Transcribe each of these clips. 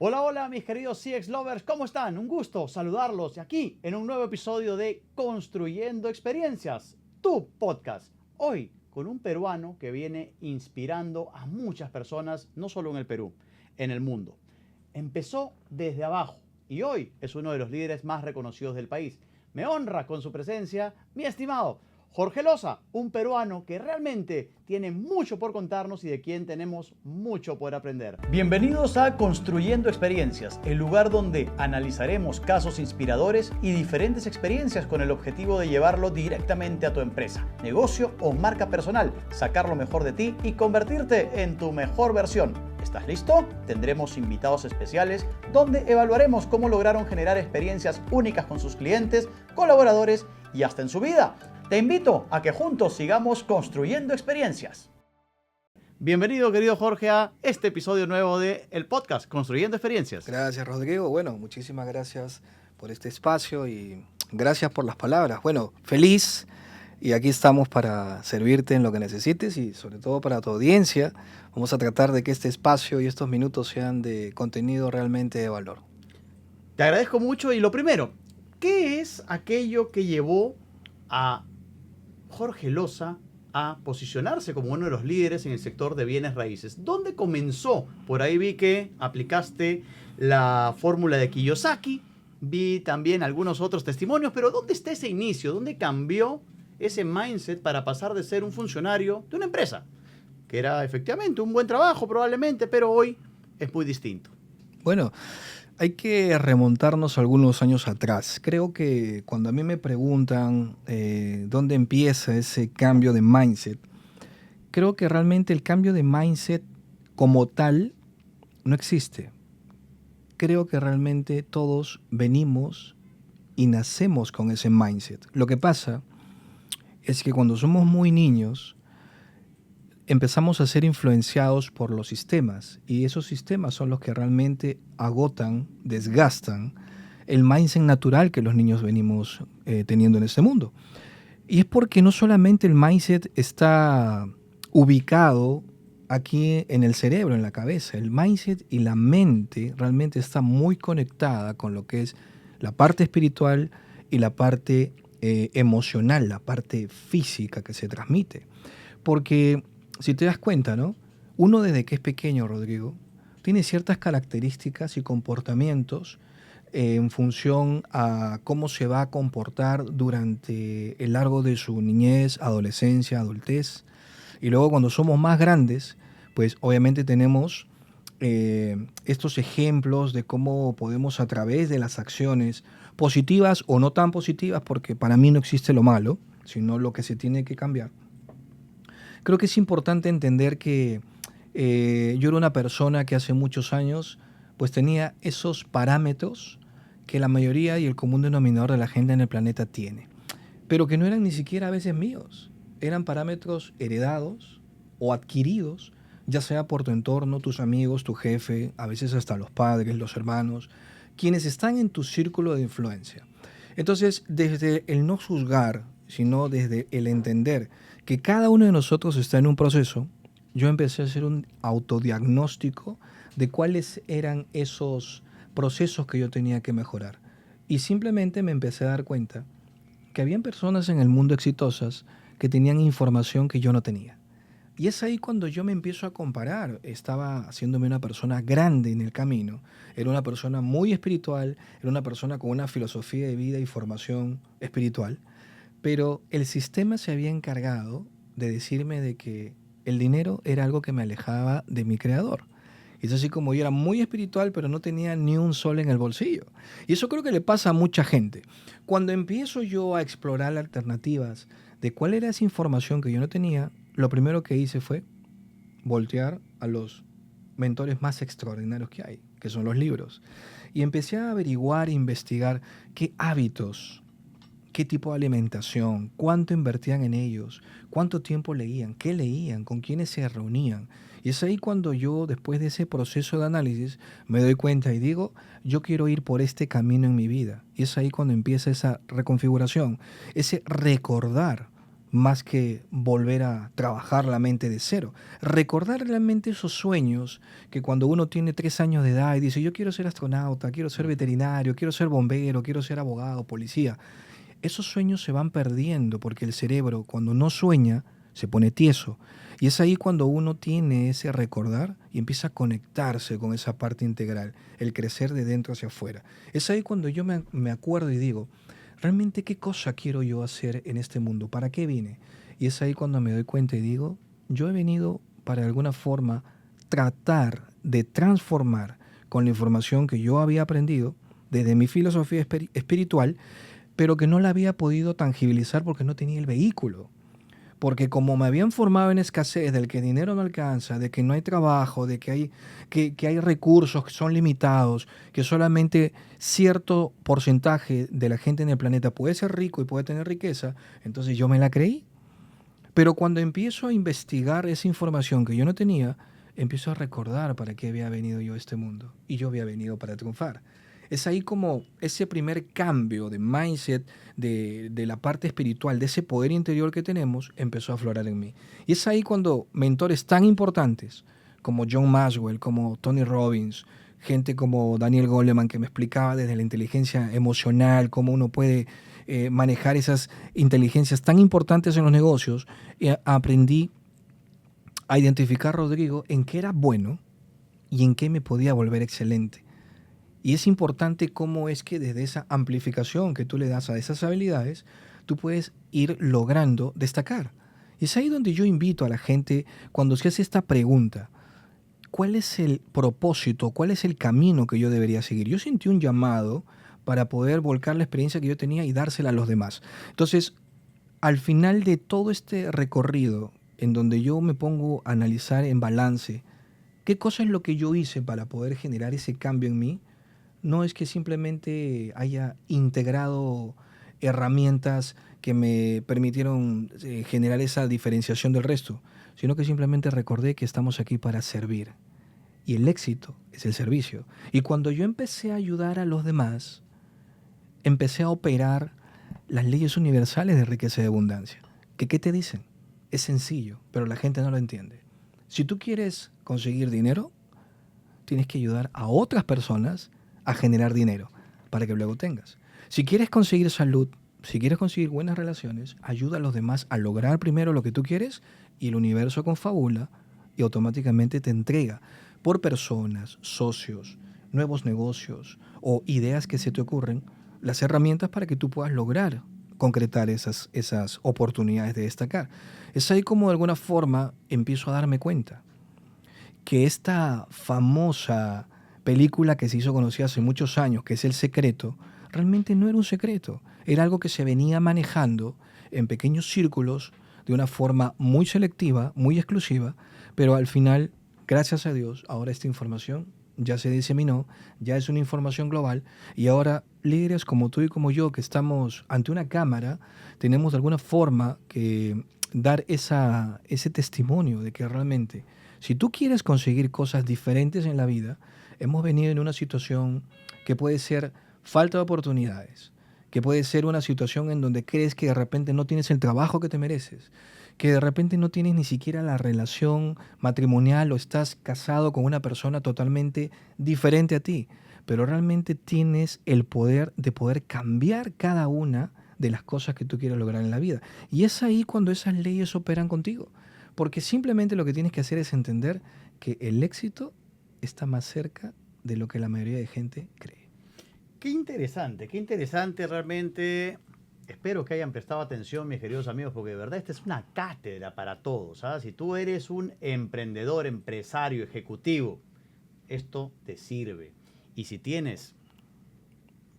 Hola, hola mis queridos CX Lovers, ¿cómo están? Un gusto saludarlos aquí en un nuevo episodio de Construyendo Experiencias, tu podcast. Hoy con un peruano que viene inspirando a muchas personas, no solo en el Perú, en el mundo. Empezó desde abajo y hoy es uno de los líderes más reconocidos del país. Me honra con su presencia mi estimado Jorge Loza, un peruano que realmente tiene mucho por contarnos y de quien tenemos mucho por aprender. Bienvenidos a Construyendo Experiencias, el lugar donde analizaremos casos inspiradores y diferentes experiencias con el objetivo de llevarlo directamente a tu empresa, negocio o marca personal, sacar lo mejor de ti y convertirte en tu mejor versión. ¿Estás listo? Tendremos invitados especiales donde evaluaremos cómo lograron generar experiencias únicas con sus clientes, colaboradores y hasta en su vida. Te invito a que juntos sigamos construyendo experiencias. Bienvenido, querido Jorge, a este episodio nuevo del podcast Construyendo Experiencias. Gracias, Rodrigo. Bueno, muchísimas gracias por este espacio y gracias por las palabras. Bueno, feliz y aquí estamos para servirte en lo que necesites y sobre todo para tu audiencia. Vamos a tratar de que este espacio y estos minutos sean de contenido realmente de valor. Te agradezco mucho y lo primero, ¿qué es aquello que llevó a Jorge Loza a posicionarse como uno de los líderes en el sector de bienes raíces? ¿Dónde comenzó? Por ahí vi que aplicaste la fórmula de Kiyosaki, vi también algunos otros testimonios, pero ¿dónde está ese inicio? ¿Dónde cambió ese mindset para pasar de ser un funcionario de una empresa? Que era efectivamente un buen trabajo probablemente, pero hoy es muy distinto. Bueno, hay que remontarnos algunos años atrás. Creo que cuando a mí me preguntan dónde empieza ese cambio de mindset, creo que realmente el cambio de mindset como tal no existe. Creo que realmente todos venimos y nacemos con ese mindset. Lo que pasa es que cuando somos muy niños empezamos a ser influenciados por los sistemas y esos sistemas son los que realmente agotan, desgastan el mindset natural que los niños venimos teniendo en este mundo. Y es porque no solamente el mindset está ubicado aquí en el cerebro, en la cabeza. El mindset y la mente realmente está muy conectada con lo que es la parte espiritual y la parte emocional, la parte física que se transmite. Porque si te das cuenta, ¿no? Uno desde que es pequeño, Rodrigo, tiene ciertas características y comportamientos en función a cómo se va a comportar durante el largo de su niñez, adolescencia, adultez. Y luego cuando somos más grandes, pues obviamente tenemos estos ejemplos de cómo podemos a través de las acciones positivas o no tan positivas, porque para mí no existe lo malo, sino lo que se tiene que cambiar. Creo que es importante entender que yo era una persona que hace muchos años pues tenía esos parámetros que la mayoría y el común denominador de la gente en el planeta tiene, pero que no eran ni siquiera a veces míos, eran parámetros heredados o adquiridos, ya sea por tu entorno, tus amigos, tu jefe, a veces hasta los padres, los hermanos, quienes están en tu círculo de influencia. Entonces, desde el no juzgar, sino desde el entender que cada uno de nosotros está en un proceso, yo empecé a hacer un autodiagnóstico de cuáles eran esos procesos que yo tenía que mejorar. Y simplemente me empecé a dar cuenta que habían personas en el mundo exitosas que tenían información que yo no tenía. Y es ahí cuando yo me empiezo a comparar. Estaba haciéndome una persona grande en el camino. Era una persona muy espiritual, era una persona con una filosofía de vida y formación espiritual. Pero el sistema se había encargado de decirme de que el dinero era algo que me alejaba de mi creador. Y es así como yo era muy espiritual, pero no tenía ni un sol en el bolsillo. Y eso creo que le pasa a mucha gente. Cuando empiezo yo a explorar alternativas de cuál era esa información que yo no tenía, lo primero que hice fue voltear a los mentores más extraordinarios que hay, que son los libros. Y empecé a averiguar e investigar qué hábitos, qué tipo de alimentación, cuánto invertían en ellos, cuánto tiempo leían, qué leían, con quiénes se reunían. Y es ahí cuando yo, después de ese proceso de análisis, me doy cuenta y digo, yo quiero ir por este camino en mi vida. Y es ahí cuando empieza esa reconfiguración, ese recordar más que volver a trabajar la mente de cero. Recordar realmente esos sueños que cuando uno tiene 3 años de edad y dice, yo quiero ser astronauta, quiero ser veterinario, quiero ser bombero, quiero ser abogado, policía. Esos sueños se van perdiendo porque el cerebro, cuando no sueña, se pone tieso. Y es ahí cuando uno tiene ese recordar y empieza a conectarse con esa parte integral, el crecer de dentro hacia afuera. Es ahí cuando yo me acuerdo y digo, ¿realmente qué cosa quiero yo hacer en este mundo? ¿Para qué vine? Y es ahí cuando me doy cuenta y digo, yo he venido para de alguna forma tratar de transformar con la información que yo había aprendido desde mi filosofía espiritual, pero que no la había podido tangibilizar porque no tenía el vehículo. Porque como me habían formado en escasez, del que el dinero no alcanza, de que no hay trabajo, de que hay recursos que son limitados, que solamente cierto porcentaje de la gente en el planeta puede ser rico y puede tener riqueza, entonces yo me la creí. Pero cuando empiezo a investigar esa información que yo no tenía, empiezo a recordar para qué había venido yo a este mundo. Y yo había venido para triunfar. Es ahí como ese primer cambio de mindset, de la parte espiritual, de ese poder interior que tenemos, empezó a aflorar en mí. Y es ahí cuando mentores tan importantes como John Maxwell, como Tony Robbins, gente como Daniel Goleman, que me explicaba desde la inteligencia emocional, cómo uno puede manejar esas inteligencias tan importantes en los negocios, aprendí a identificar, Rodrigo, en qué era bueno y en qué me podía volver excelente. Y es importante cómo es que desde esa amplificación que tú le das a esas habilidades, tú puedes ir logrando destacar. Y es ahí donde yo invito a la gente, cuando se hace esta pregunta, ¿cuál es el propósito, cuál es el camino que yo debería seguir? Yo sentí un llamado para poder volcar la experiencia que yo tenía y dársela a los demás. Entonces, al final de todo este recorrido, en donde yo me pongo a analizar en balance, ¿qué cosa es lo que yo hice para poder generar ese cambio en mí? No es que simplemente haya integrado herramientas que me permitieron generar esa diferenciación del resto, sino que simplemente recordé que estamos aquí para servir. Y el éxito es el servicio. Y cuando yo empecé a ayudar a los demás, empecé a operar las leyes universales de riqueza y abundancia. ¿Qué te dicen? Es sencillo, pero la gente no lo entiende. Si tú quieres conseguir dinero, tienes que ayudar a otras personas a generar dinero para que luego tengas. Si quieres conseguir salud, si quieres conseguir buenas relaciones, ayuda a los demás a lograr primero lo que tú quieres y el universo confabula y automáticamente te entrega por personas, socios, nuevos negocios o ideas que se te ocurren, las herramientas para que tú puedas lograr concretar esas oportunidades de destacar. Es ahí como de alguna forma empiezo a darme cuenta que esta famosa película que se hizo conocida hace muchos años, que es El Secreto, realmente no era un secreto, era algo que se venía manejando en pequeños círculos de una forma muy selectiva, muy exclusiva, pero al final, gracias a Dios, ahora esta información ya se diseminó, ya es una información global y ahora líderes como tú y como yo que estamos ante una cámara, tenemos de alguna forma que dar ese testimonio de que realmente, si tú quieres conseguir cosas diferentes en la vida, hemos venido en una situación que puede ser falta de oportunidades, que puede ser una situación en donde crees que de repente no tienes el trabajo que te mereces, que de repente no tienes ni siquiera la relación matrimonial o estás casado con una persona totalmente diferente a ti, pero realmente tienes el poder de poder cambiar cada una de las cosas que tú quieres lograr en la vida. Y es ahí cuando esas leyes operan contigo, porque simplemente lo que tienes que hacer es entender que el éxito está más cerca de lo que la mayoría de gente cree. Qué interesante realmente. Espero que hayan prestado atención, mis queridos amigos, porque de verdad esta es una cátedra para todos, ¿sabes? Si tú eres un emprendedor, empresario, ejecutivo, esto te sirve. Y si tienes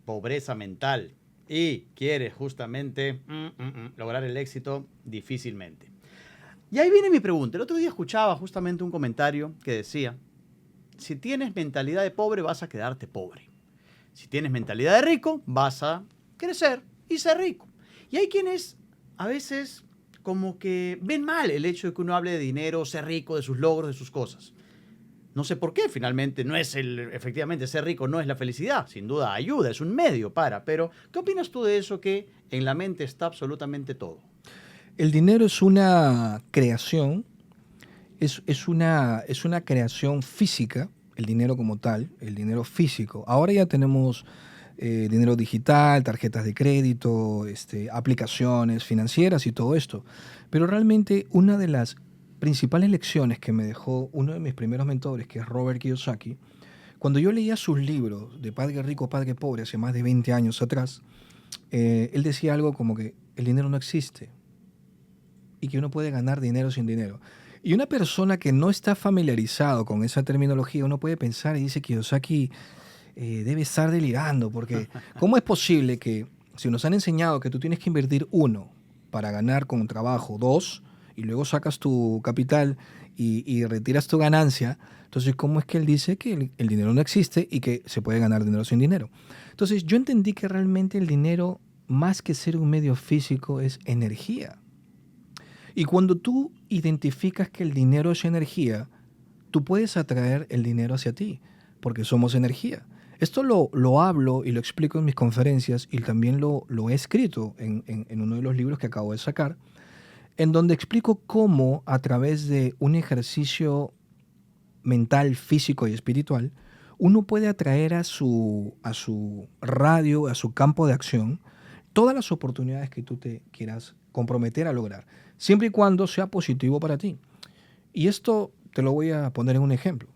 pobreza mental y quieres justamente lograr el éxito, difícilmente. Y ahí viene mi pregunta. El otro día escuchaba justamente un comentario que decía, si tienes mentalidad de pobre, vas a quedarte pobre. Si tienes mentalidad de rico, vas a crecer y ser rico. Y hay quienes a veces como que ven mal el hecho de que uno hable de dinero, ser rico, de sus logros, de sus cosas. No sé por qué, finalmente, efectivamente, ser rico no es la felicidad. Sin duda ayuda, es un medio para. Pero, ¿qué opinas tú de eso que en la mente está absolutamente todo? El dinero es una creación, es una creación física, el dinero como tal, el dinero físico. Ahora ya tenemos dinero digital, tarjetas de crédito, aplicaciones financieras y todo esto. Pero realmente una de las principales lecciones que me dejó uno de mis primeros mentores, que es Robert Kiyosaki, cuando yo leía sus libros de Padre Rico, Padre Pobre hace más de 20 años atrás, él decía algo como que el dinero no existe y que uno puede ganar dinero sin dinero. Y una persona que no está familiarizado con esa terminología, uno puede pensar y dice que Kiyosaki debe estar delirando, porque ¿cómo es posible que si nos han enseñado que tú tienes que invertir uno para ganar con trabajo, dos, y luego sacas tu capital y retiras tu ganancia, entonces ¿cómo es que él dice que el dinero no existe y que se puede ganar dinero sin dinero? Entonces yo entendí que realmente el dinero, más que ser un medio físico, es energía. Y cuando tú identificas que el dinero es energía, tú puedes atraer el dinero hacia ti, porque somos energía. Esto lo hablo y lo explico en mis conferencias y también lo he escrito en uno de los libros que acabo de sacar, en donde explico cómo a través de un ejercicio mental, físico y espiritual, uno puede atraer a su radio, a su campo de acción, todas las oportunidades que tú te quieras comprometer a lograr, siempre y cuando sea positivo para ti. Y esto te lo voy a poner en un ejemplo.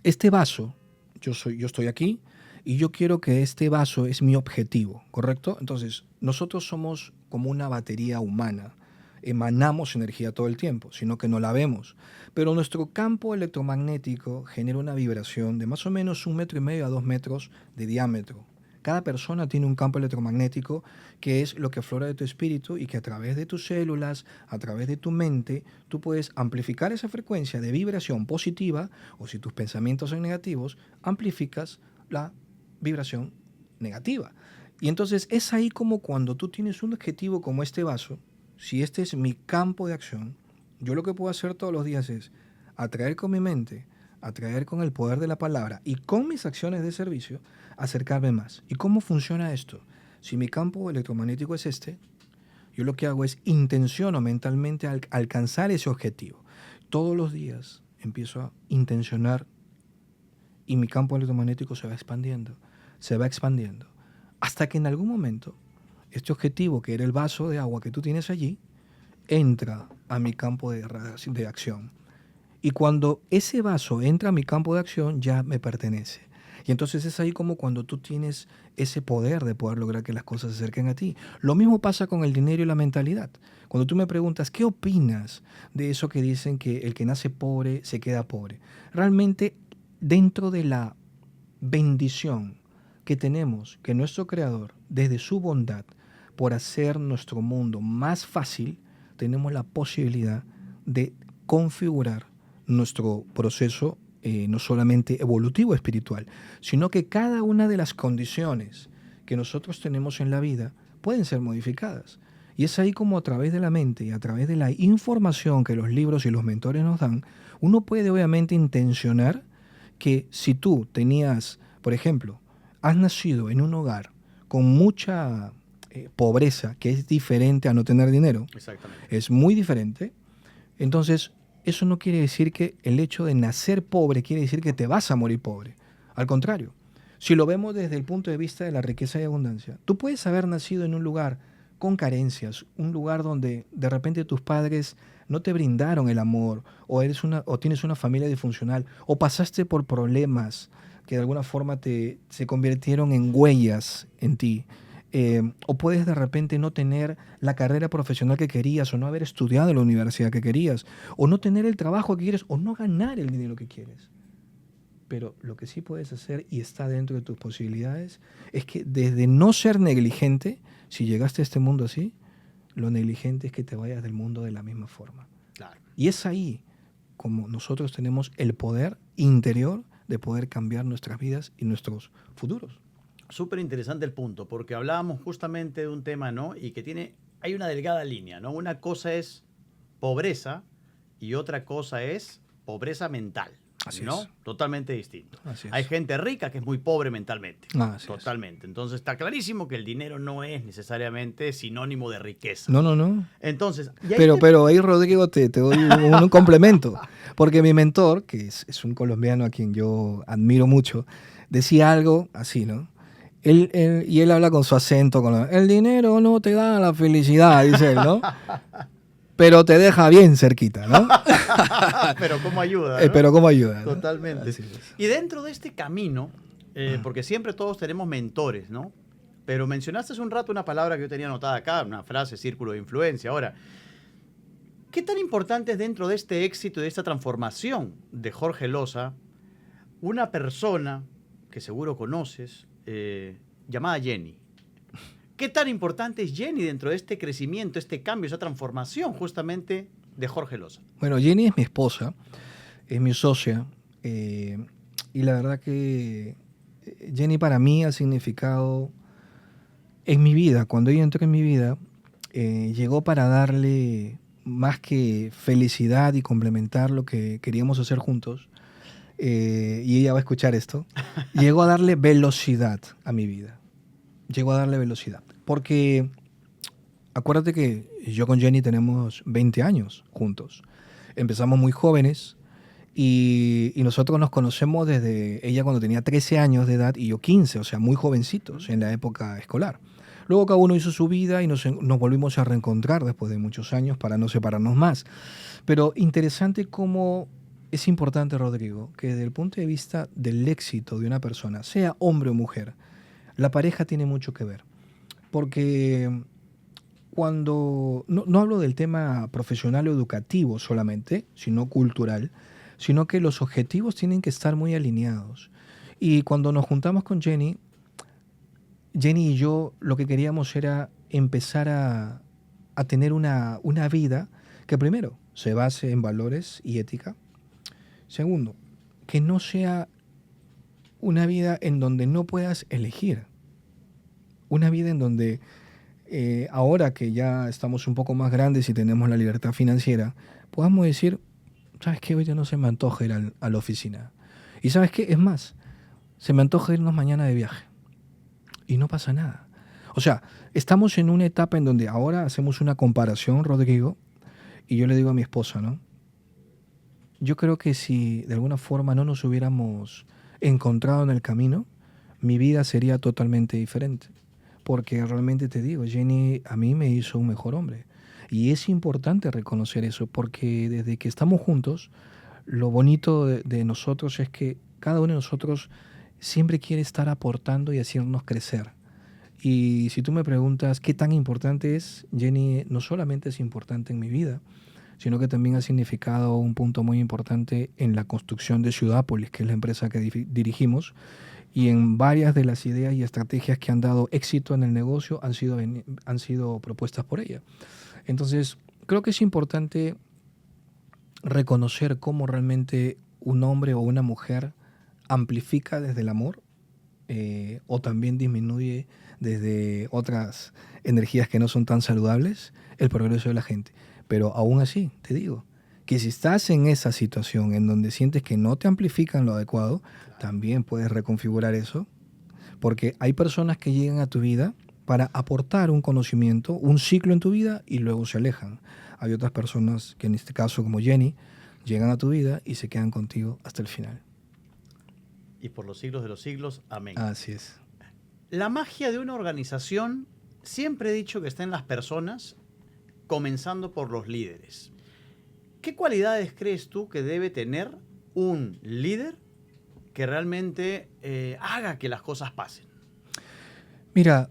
Este vaso, yo estoy aquí y yo quiero que este vaso es mi objetivo, ¿correcto? Entonces, nosotros somos como una batería humana. Emanamos energía todo el tiempo, sino que no la vemos. Pero nuestro campo electromagnético genera una vibración de más o menos 1,5 a 2 metros de diámetro. Cada persona tiene un campo electromagnético que es lo que aflora de tu espíritu y que a través de tus células, a través de tu mente, tú puedes amplificar esa frecuencia de vibración positiva, o si tus pensamientos son negativos, amplificas la vibración negativa. Y entonces es ahí como cuando tú tienes un objetivo como este vaso, si este es mi campo de acción, yo lo que puedo hacer todos los días es atraer con mi mente, atraer con el poder de la palabra y con mis acciones de servicio, acercarme más. ¿Y cómo funciona esto? Si mi campo electromagnético es este, yo lo que hago es intenciono mentalmente alcanzar ese objetivo. Todos los días empiezo a intencionar y mi campo electromagnético se va expandiendo, hasta que en algún momento este objetivo, que era el vaso de agua que tú tienes allí, entra a mi campo de acción. Y cuando ese vaso entra a mi campo de acción, ya me pertenece. Y entonces es ahí como cuando tú tienes ese poder de poder lograr que las cosas se acerquen a ti. Lo mismo pasa con el dinero y la mentalidad. Cuando tú me preguntas, ¿qué opinas de eso que dicen que el que nace pobre se queda pobre? Realmente, dentro de la bendición que tenemos, que nuestro Creador, desde su bondad, por hacer nuestro mundo más fácil, tenemos la posibilidad de configurar nuestro proceso no solamente evolutivo espiritual, sino que cada una de las condiciones que nosotros tenemos en la vida pueden ser modificadas. Y es ahí como a través de la mente y a través de la información que los libros y los mentores nos dan, uno puede obviamente intencionar que si tú tenías, por ejemplo, has nacido en un hogar con mucha pobreza, que es diferente a no tener dinero, Exactamente. es muy diferente, entonces eso no quiere decir que el hecho de nacer pobre quiere decir que te vas a morir pobre. Al contrario, si lo vemos desde el punto de vista de la riqueza y abundancia, tú puedes haber nacido en un lugar con carencias, un lugar donde de repente tus padres no te brindaron el amor, o tienes una familia disfuncional, o pasaste por problemas que de alguna forma se convirtieron en huellas en ti. O puedes de repente no tener la carrera profesional que querías, o no haber estudiado en la universidad que querías, o no tener el trabajo que quieres, o no ganar el dinero que quieres. Pero lo que sí puedes hacer, y está dentro de tus posibilidades, es que desde no ser negligente, si llegaste a este mundo así, lo negligente es que te vayas del mundo de la misma forma. Claro. Y es ahí como nosotros tenemos el poder interior de poder cambiar nuestras vidas y nuestros futuros. Súper interesante el punto, porque hablábamos justamente de un tema, ¿no? Y que hay una delgada línea, ¿no? Una cosa es pobreza y otra cosa es pobreza mental, Así ¿no? es. Totalmente distinto. Así es. Hay gente rica que es muy pobre mentalmente. Así es. Totalmente. Entonces está clarísimo que el dinero no es necesariamente sinónimo de riqueza. No, no, no. Entonces, y ahí Pero ahí, Rodrigo, te doy un complemento. Porque mi mentor, que es un colombiano a quien yo admiro mucho, decía algo así, ¿no? Y él habla con su acento, el dinero no te da la felicidad, dice él, ¿no? Pero te deja bien cerquita, ¿no? pero cómo ayuda, ¿no? Pero ¿cómo ayuda? ¿no? Totalmente. Así es. Y dentro de este camino, porque siempre todos tenemos mentores, ¿no? Pero mencionaste hace un rato una palabra que yo tenía anotada acá, una frase, círculo de influencia. Ahora, ¿qué tan importante es dentro de este éxito y de esta transformación de Jorge Loza una persona que seguro conoces, llamada Jenny? ¿Qué tan importante es Jenny dentro de este crecimiento, este cambio, esa transformación justamente de Jorge Loza? Bueno, Jenny es mi esposa, es mi socia, y la verdad que Jenny para mí ha significado en mi vida, cuando ella entró en mi vida, llegó para darle más que felicidad y complementar lo que queríamos hacer juntos, y ella va a escuchar esto, llegó a darle velocidad a mi vida. Llegó a darle velocidad. Porque acuérdate que yo con Jenny tenemos 20 años juntos. Empezamos muy jóvenes y nosotros nos conocemos desde ella cuando tenía 13 años de edad y yo 15, o sea, muy jovencitos en la época escolar. Luego cada uno hizo su vida y nos volvimos a reencontrar después de muchos años para no separarnos más. Pero interesante cómo es importante, Rodrigo, que desde el punto de vista del éxito de una persona, sea hombre o mujer, la pareja tiene mucho que ver. Porque cuando, no hablo del tema profesional o educativo solamente, sino cultural, sino que los objetivos tienen que estar muy alineados. Y cuando nos juntamos con Jenny y yo lo que queríamos era empezar a tener una vida que primero se base en valores y ética. Segundo, que no sea una vida en donde no puedas elegir. Una vida en donde ahora que ya estamos un poco más grandes y tenemos la libertad financiera, podamos decir, ¿sabes qué? Hoy ya no se me antoja ir a la oficina. Y ¿sabes qué? Es más, se me antoja irnos mañana de viaje. Y no pasa nada. O sea, estamos en una etapa en donde ahora hacemos una comparación, Rodrigo, y yo le digo a mi esposa, ¿no? Yo creo que si de alguna forma no nos hubiéramos encontrado en el camino, mi vida sería totalmente diferente. Porque realmente te digo, Jenny a mí me hizo un mejor hombre. Y es importante reconocer eso, porque desde que estamos juntos, lo bonito de nosotros es que cada uno de nosotros siempre quiere estar aportando y haciéndonos crecer. Y si tú me preguntas qué tan importante es, Jenny no solamente es importante en mi vida, sino que también ha significado un punto muy importante en la construcción de Ciudápolis, que es la empresa que dirigimos, y en varias de las ideas y estrategias que han dado éxito en el negocio han sido propuestas por ella. Entonces, creo que es importante reconocer cómo realmente un hombre o una mujer amplifica desde el amor o también disminuye desde otras energías que no son tan saludables el progreso de la gente. Pero aún así, te digo, que si estás en esa situación en donde sientes que no te amplifican lo adecuado, también puedes reconfigurar eso, porque hay personas que llegan a tu vida para aportar un conocimiento, un ciclo en tu vida y luego se alejan. Hay otras personas que en este caso, como Jenny, llegan a tu vida y se quedan contigo hasta el final. Y por los siglos de los siglos, amén. Así es. La magia de una organización, siempre he dicho que está en las personas, comenzando por los líderes. ¿Qué cualidades crees tú que debe tener un líder que realmente haga que las cosas pasen? Mira,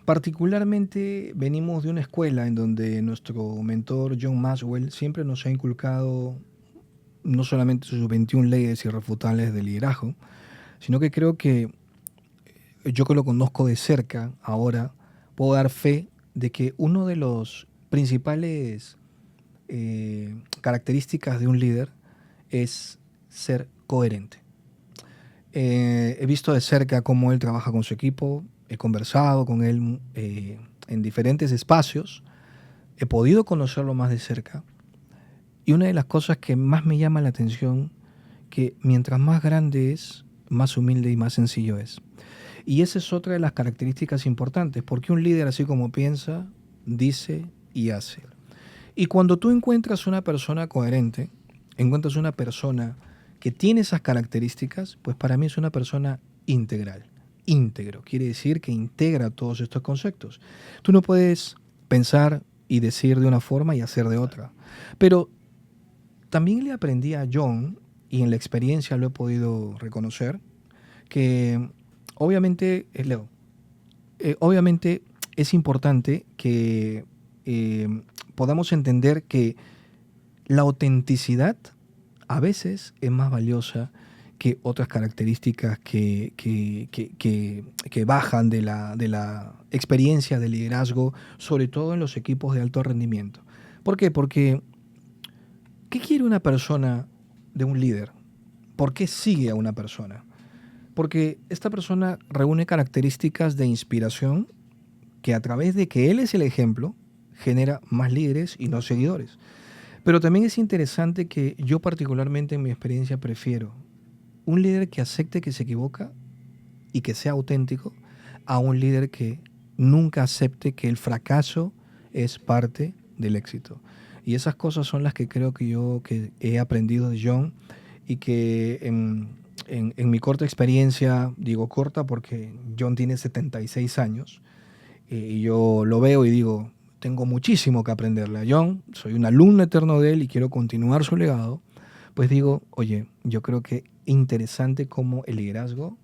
particularmente venimos de una escuela en donde nuestro mentor John Maxwell siempre nos ha inculcado no solamente sus 21 leyes irrefutables de liderazgo, sino que creo que yo que lo conozco de cerca ahora, puedo dar fe de que uno de los principales características de un líder es ser coherente. He visto de cerca cómo él trabaja con su equipo, he conversado con él en diferentes espacios, he podido conocerlo más de cerca y una de las cosas que más me llama la atención que mientras más grande es, más humilde y más sencillo es. Y esa es otra de las características importantes, porque un líder así como piensa, dice y hace. Y cuando tú encuentras una persona coherente, encuentras una persona que tiene esas características, pues para mí es una persona integral. Íntegro quiere decir que integra todos estos conceptos. Tú no puedes pensar y decir de una forma y hacer de otra. Pero también le aprendí a John, y en la experiencia lo he podido reconocer, que obviamente, Leo, obviamente es importante que podamos entender que la autenticidad a veces es más valiosa que otras características que bajan de la experiencia de liderazgo, sobre todo en los equipos de alto rendimiento. ¿Por qué? Porque ¿qué quiere una persona de un líder? ¿Por qué sigue a una persona? Porque esta persona reúne características de inspiración que a través de que él es el ejemplo, genera más líderes y no seguidores. Pero también es interesante que yo particularmente en mi experiencia prefiero un líder que acepte que se equivoca y que sea auténtico a un líder que nunca acepte que el fracaso es parte del éxito. Y esas cosas son las que creo que yo que he aprendido de John y que en mi corta experiencia, digo corta porque John tiene 76 años, y yo lo veo y digo, tengo muchísimo que aprenderle a John, soy un alumno eterno de él y quiero continuar su legado, pues digo, oye, yo creo que interesante cómo el liderazgo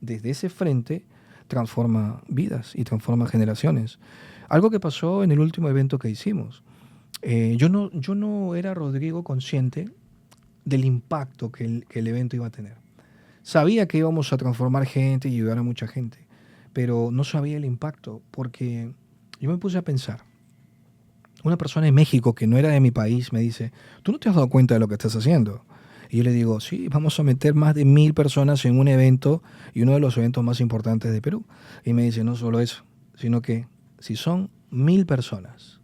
desde ese frente transforma vidas y transforma generaciones. Algo que pasó en el último evento que hicimos. Yo no era, Rodrigo, consciente del impacto que el evento iba a tener. Sabía que íbamos a transformar gente y ayudar a mucha gente, pero no sabía el impacto porque yo me puse a pensar. Una persona en México que no era de mi país me dice, ¿tú no te has dado cuenta de lo que estás haciendo? Y yo le digo, sí, vamos a meter más de 1000 personas en un evento y uno de los eventos más importantes de Perú. Y me dice, no solo eso, sino que si son 1000 personas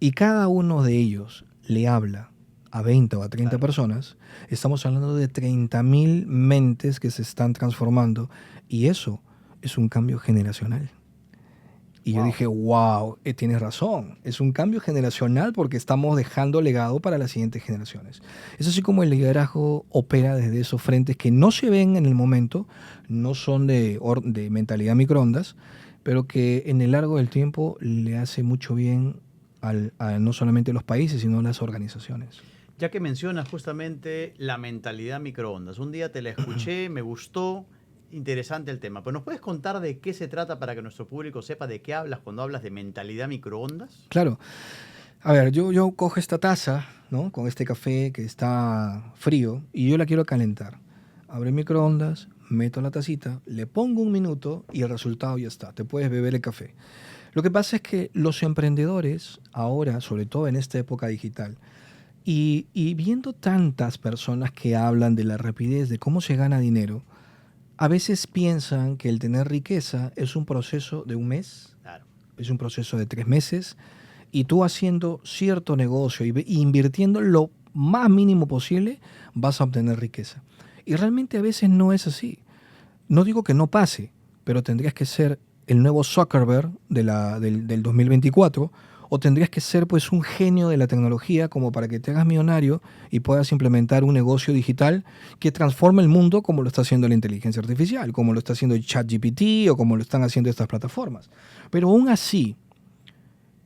y cada uno de ellos le habla a 20 o a 30 Claro. personas, estamos hablando de 30.000 mentes que se están transformando y eso es un cambio generacional. Y yo Wow. dije, wow, tienes razón, es un cambio generacional porque estamos dejando legado para las siguientes generaciones. Es así como el liderazgo opera desde esos frentes que no se ven en el momento, no son de mentalidad microondas, pero que en el largo del tiempo le hace mucho bien a no solamente los países, sino a las organizaciones. Ya que mencionas justamente la mentalidad microondas, un día te la escuché, me gustó, interesante el tema. ¿Pero nos puedes contar de qué se trata para que nuestro público sepa de qué hablas cuando hablas de mentalidad microondas? Claro, a ver, yo cojo esta taza, ¿no? Con este café que está frío y yo la quiero calentar. Abro el microondas, meto la tacita, le pongo un minuto y el resultado ya está. Te puedes beber el café. Lo que pasa es que los emprendedores ahora, sobre todo en esta época digital, y viendo tantas personas que hablan de la rapidez, de cómo se gana dinero, a veces piensan que el tener riqueza es un proceso de un mes, Claro. es un proceso de 3 meses, y tú haciendo cierto negocio y invirtiendo lo más mínimo posible, vas a obtener riqueza. Y realmente a veces no es así. No digo que no pase, pero tendrías que ser el nuevo Zuckerberg del 2024 o tendrías que ser pues un genio de la tecnología como para que te hagas millonario y puedas implementar un negocio digital que transforme el mundo como lo está haciendo la inteligencia artificial, como lo está haciendo ChatGPT o como lo están haciendo estas plataformas. Pero aún así,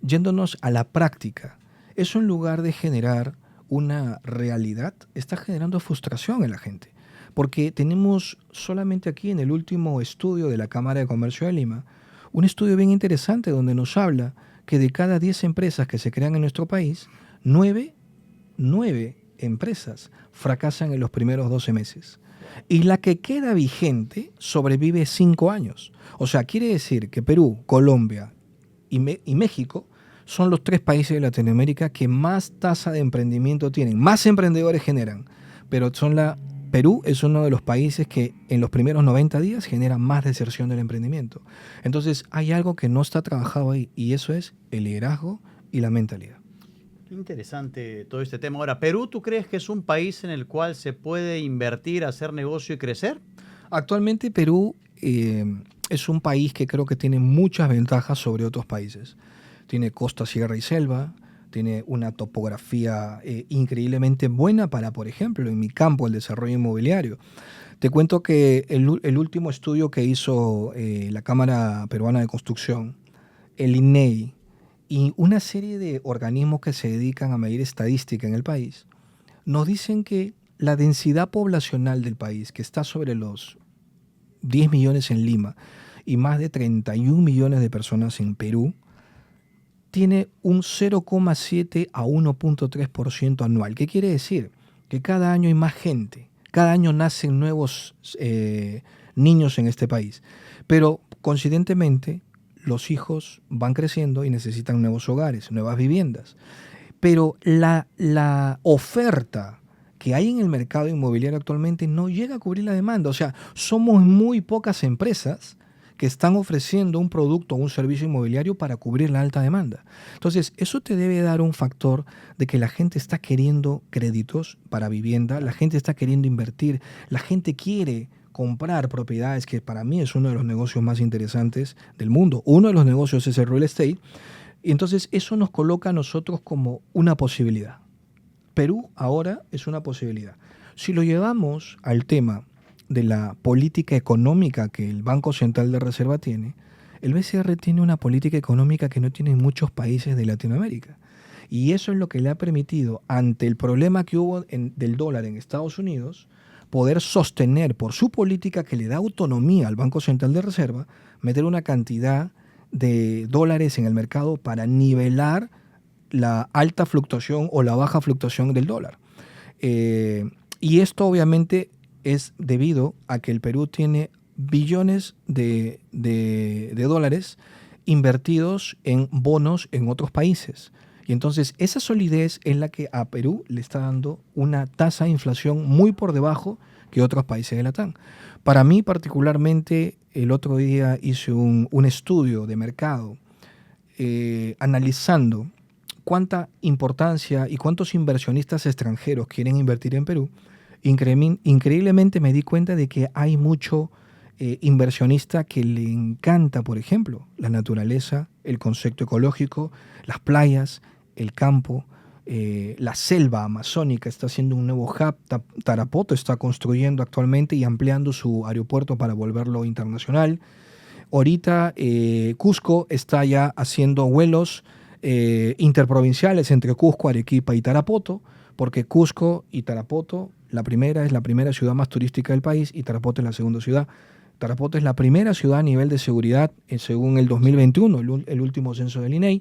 yéndonos a la práctica, eso en lugar de generar una realidad, está generando frustración en la gente. Porque tenemos solamente aquí en el último estudio de la Cámara de Comercio de Lima, un estudio bien interesante donde nos habla que de cada 10 empresas que se crean en nuestro país, 9 empresas fracasan en los primeros 12 meses. Y la que queda vigente sobrevive 5 años. O sea, quiere decir que Perú, Colombia y México son los 3 países de Latinoamérica que más tasa de emprendimiento tienen, más emprendedores generan, pero Perú es uno de los países que en los primeros 90 días genera más deserción del emprendimiento. Entonces hay algo que no está trabajado ahí y eso es el liderazgo y la mentalidad. Interesante todo este tema. Ahora, ¿Perú tú crees que es un país en el cual se puede invertir, hacer negocio y crecer? Actualmente Perú es un país que creo que tiene muchas ventajas sobre otros países. Tiene costa, sierra y selva, tiene una topografía increíblemente buena para, por ejemplo, en mi campo, el desarrollo inmobiliario. Te cuento que el último estudio que hizo la Cámara Peruana de Construcción, el INEI y una serie de organismos que se dedican a medir estadística en el país, nos dicen que la densidad poblacional del país, que está sobre los 10 millones en Lima y más de 31 millones de personas en Perú, tiene un 0,7 a 1,3% anual. ¿Qué quiere decir? Que cada año hay más gente, cada año nacen nuevos niños en este país, pero coincidentemente los hijos van creciendo y necesitan nuevos hogares, nuevas viviendas. Pero la oferta que hay en el mercado inmobiliario actualmente no llega a cubrir la demanda. O sea, somos muy pocas empresas que están ofreciendo un producto o un servicio inmobiliario para cubrir la alta demanda. Entonces, eso te debe dar un factor de que la gente está queriendo créditos para vivienda, la gente está queriendo invertir, la gente quiere comprar propiedades, que para mí es uno de los negocios más interesantes del mundo. Uno de los negocios es el real estate. Y entonces eso nos coloca a nosotros como una posibilidad. Perú ahora es una posibilidad. Si lo llevamos al tema de la política económica que el Banco Central de Reserva tiene, el BCR tiene una política económica que no tienen muchos países de Latinoamérica. Y eso es lo que le ha permitido, ante el problema que hubo del dólar en Estados Unidos, poder sostener por su política que le da autonomía al Banco Central de Reserva, meter una cantidad de dólares en el mercado para nivelar la alta fluctuación o la baja fluctuación del dólar. Y esto obviamente es debido a que el Perú tiene billones de dólares invertidos en bonos en otros países. Y entonces esa solidez es la que a Perú le está dando una tasa de inflación muy por debajo que otros países de Latam. Para mí particularmente, el otro día hice un estudio de mercado analizando cuánta importancia y cuántos inversionistas extranjeros quieren invertir en Perú. Increíblemente me di cuenta de que hay mucho inversionista que le encanta, por ejemplo, la naturaleza, el concepto ecológico, las playas, el campo, la selva amazónica. Está haciendo un nuevo hub. Tarapoto está construyendo actualmente y ampliando su aeropuerto para volverlo internacional. Ahorita Cusco está ya haciendo vuelos interprovinciales entre Cusco, Arequipa y Tarapoto, porque Cusco y Tarapoto, es la primera ciudad más turística del país y Tarapoto es la segunda ciudad. Tarapoto es la primera ciudad a nivel de seguridad, según el 2021, el último censo del INEI.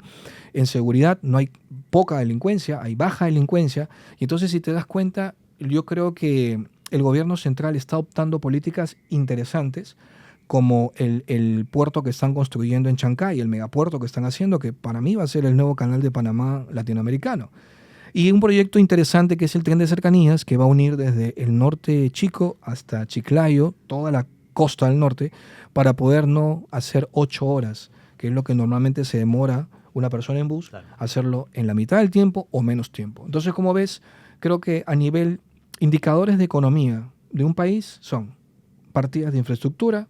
En seguridad no hay poca delincuencia, hay baja delincuencia. Y entonces, si te das cuenta, yo creo que el gobierno central está optando políticas interesantes, como el puerto que están construyendo en Chancay, el megapuerto que están haciendo, que para mí va a ser el nuevo canal de Panamá latinoamericano. Y un proyecto interesante que es el tren de cercanías, que va a unir desde el norte chico hasta Chiclayo, toda la costa del norte, para poder no hacer 8 horas, que es lo que normalmente se demora una persona en bus, claro, hacerlo en la mitad del tiempo o menos tiempo. Entonces, como ves, creo que a nivel indicadores de economía de un país son partidas de infraestructura,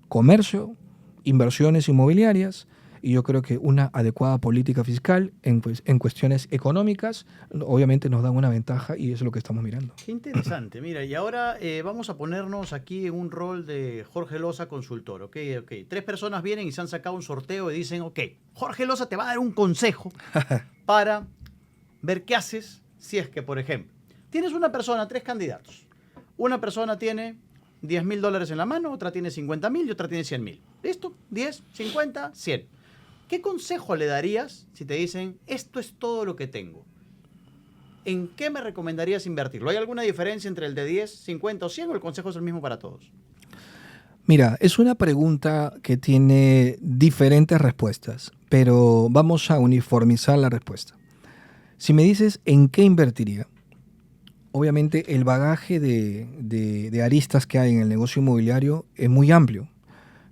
comercio, inversiones inmobiliarias, y yo creo que una adecuada política fiscal en cuestiones económicas obviamente nos dan una ventaja y eso es lo que estamos mirando. Qué interesante. Mira, y ahora vamos a ponernos aquí en un rol de Jorge Loza, consultor. Ok. 3 personas vienen y se han sacado un sorteo y dicen, ok, Jorge Loza te va a dar un consejo para ver qué haces si es que, por ejemplo, tienes una persona, 3 candidatos. Una persona tiene $10,000 en la mano, otra tiene 50,000 y otra tiene 100,000. ¿Listo? 10, 50, 100. ¿Qué consejo le darías si te dicen, esto es todo lo que tengo? ¿En qué me recomendarías invertirlo? ¿Hay alguna diferencia entre el de 10, 50 o 100 o el consejo es el mismo para todos? Mira, es una pregunta que tiene diferentes respuestas, pero vamos a uniformizar la respuesta. Si me dices en qué invertiría, obviamente el bagaje de aristas que hay en el negocio inmobiliario es muy amplio.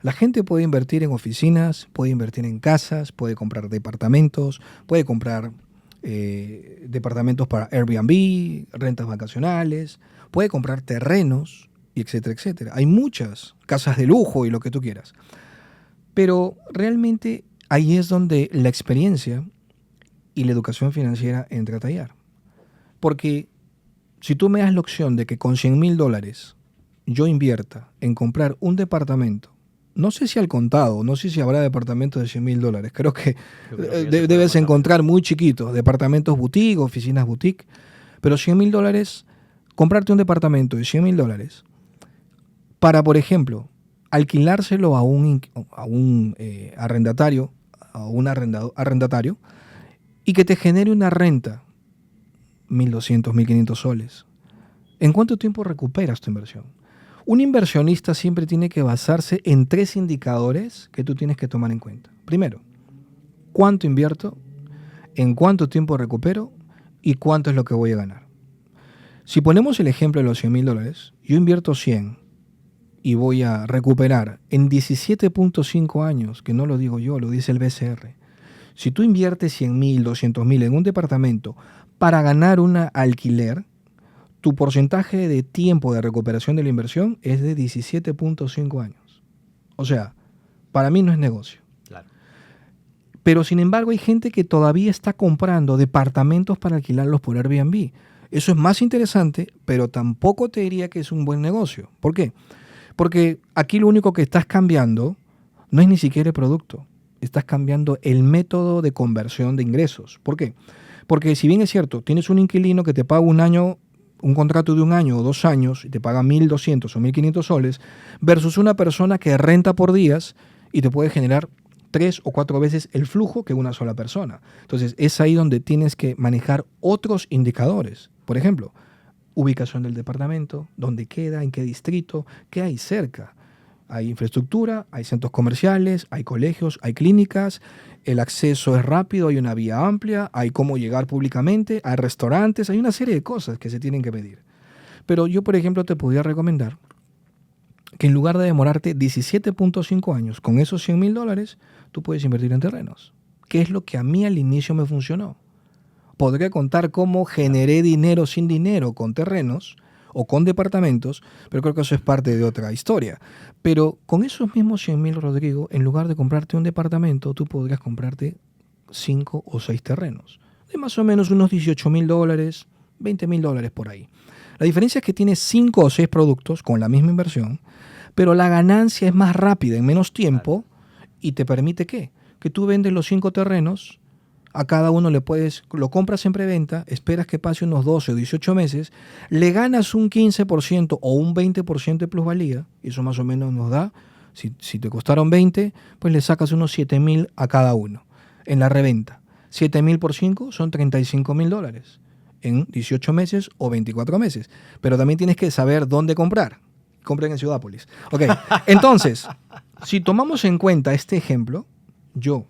La gente puede invertir en oficinas, puede invertir en casas, puede comprar departamentos, puede comprar departamentos para Airbnb, rentas vacacionales, puede comprar terrenos, y etcétera, etcétera. Hay muchas casas de lujo y lo que tú quieras. Pero realmente ahí es donde la experiencia y la educación financiera entra a tallar. Porque si tú me das la opción de que con $100,000 yo invierta en comprar un departamento, no sé si al contado, no sé si habrá departamentos de $100,000, creo que debes encontrar muy chiquitos, departamentos boutique, oficinas boutique, pero $100,000, comprarte un departamento de $100,000 para, por ejemplo, alquilárselo a un arrendatario, a un arrendatario, y que te genere una renta, 1.200, 1.500 soles. ¿En cuánto tiempo recuperas tu inversión? Un inversionista siempre tiene que basarse en 3 indicadores que tú tienes que tomar en cuenta. Primero, ¿cuánto invierto? ¿En cuánto tiempo recupero? ¿Y cuánto es lo que voy a ganar? Si ponemos el ejemplo de los $100,000, yo invierto 100 y voy a recuperar en 17.5 años, que no lo digo yo, lo dice el BCR. Si tú inviertes 100,000, 200,000 en un departamento para ganar un alquiler, tu porcentaje de tiempo de recuperación de la inversión es de 17.5 años. O sea, para mí no es negocio. Claro. Pero sin embargo hay gente que todavía está comprando departamentos para alquilarlos por Airbnb. Eso es más interesante, pero tampoco te diría que es un buen negocio. ¿Por qué? Porque aquí lo único que estás cambiando no es ni siquiera el producto. Estás cambiando el método de conversión de ingresos. ¿Por qué? Porque si bien es cierto, tienes un inquilino que te paga un contrato de 1 año o 2 años y te paga 1.200 o 1.500 soles, versus una persona que renta por días y te puede generar 3 o 4 veces el flujo que una sola persona. Entonces es ahí donde tienes que manejar otros indicadores. Por ejemplo, ubicación del departamento, dónde queda, en qué distrito, qué hay cerca. Hay infraestructura, hay centros comerciales, hay colegios, hay clínicas, el acceso es rápido, hay una vía amplia, hay cómo llegar públicamente, hay restaurantes, hay una serie de cosas que se tienen que medir. Pero yo, por ejemplo, te podría recomendar que en lugar de demorarte 17.5 años con esos $100,000, tú puedes invertir en terrenos, que es lo que a mí al inicio me funcionó. Podría contar cómo generé dinero sin dinero con terrenos o con departamentos, pero creo que eso es parte de otra historia. Pero con esos mismos 100,000, Rodrigo, en lugar de comprarte un departamento, tú podrías comprarte 5 o 6 terrenos, de más o menos unos $18,000, $20,000 por ahí. La diferencia es que tienes 5 o 6 productos con la misma inversión, pero la ganancia es más rápida en menos tiempo y te permite ¿qué? Que tú vendes los 5 terrenos, a cada uno lo compras en preventa, esperas que pase unos 12 o 18 meses, le ganas un 15% o un 20% de plusvalía, y eso más o menos nos da, si te costaron 20, pues le sacas unos 7,000 a cada uno en la reventa. 7,000 por 5 son $35,000 en 18 meses o 24 meses. Pero también tienes que saber dónde comprar. Compren en Ciudápolis. Ok, entonces, si tomamos en cuenta este ejemplo, yo